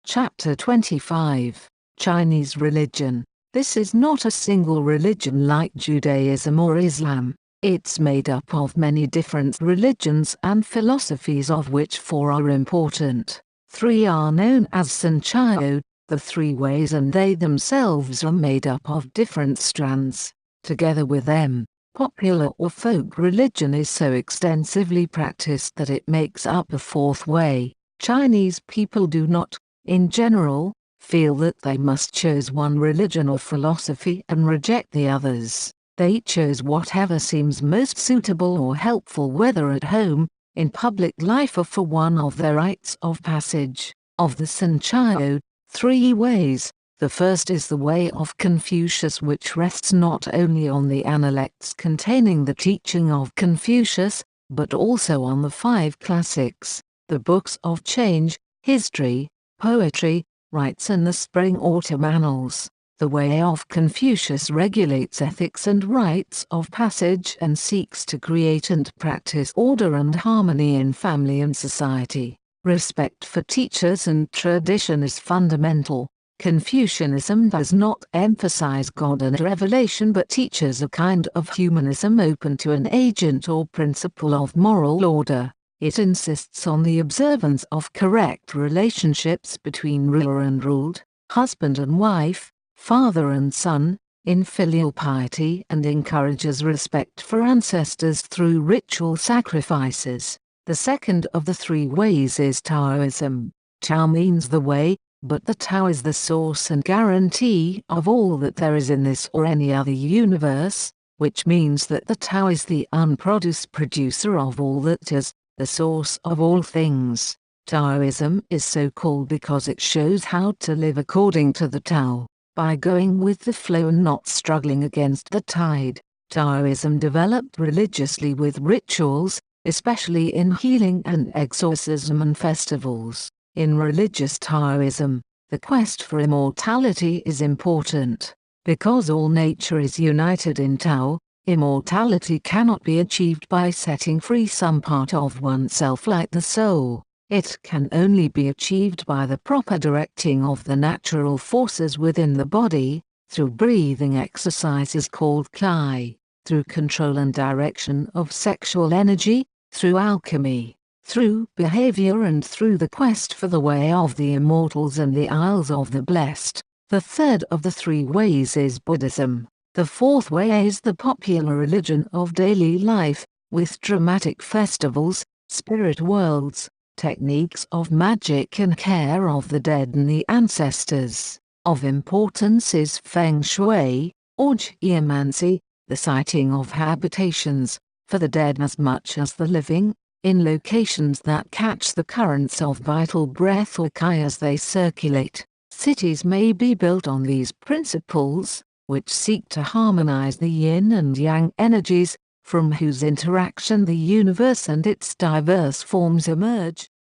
Chapter 25. Chinese religion. This is not a single religion like Judaism or Islam. It's made up of many different religions and philosophies, of which four are important. Three are known as Sanchio, the three ways, and they themselves are made up of different strands. Together with them, popular or folk religion is so extensively practiced that it makes up a fourth way. Chinese people do not, in general, feel that they must choose one religion or philosophy and reject the others. They choose whatever seems most suitable or helpful, whether at home, in public life, or for one of their rites of passage. Of the Sanchio, three ways. The first is the way of Confucius, which rests not only on the Analects containing the teaching of Confucius, but also on the five classics, the books of change, history, poetry, rites, and the spring-autumn annals. The way of Confucius regulates ethics and rites of passage and seeks to create and practice order and harmony in family and society. Respect for teachers and tradition is fundamental. Confucianism does not emphasize God and revelation, but teaches a kind of humanism open to an agent or principle of moral order. It insists on the observance of correct relationships between ruler and ruled, husband and wife, father and son, in filial piety, and encourages respect for ancestors through ritual sacrifices. The second of the three ways is Taoism. Tao means the way, but the Tao is the source and guarantee of all that there is in this or any other universe, which means that the Tao is the unproduced producer of all that is, the source of all things. Taoism is so called because it shows how to live according to the Tao, by going with the flow and not struggling against the tide. Taoism developed religiously with rituals, especially in healing and exorcism and festivals. In religious Taoism, the quest for immortality is important. Because all nature is united in Tao, immortality cannot be achieved by setting free some part of oneself like the soul. It can only be achieved by the proper directing of the natural forces within the body, through breathing exercises called Qi, through control and direction of sexual energy, through alchemy, through behavior, and through the quest for the way of the immortals and the Isles of the Blessed. The third of the three ways is Buddhism. The fourth way is the popular religion of daily life, with dramatic festivals, spirit worlds, techniques of magic, and care of the dead and the ancestors. Of importance is Feng Shui, or geomancy, the siting of habitations, for the dead as much as the living, in locations that catch the currents of vital breath or Qi as they circulate. Cities may be built on these principles, which seek to harmonize the yin and yang energies, from whose interaction the universe and its diverse forms emerge.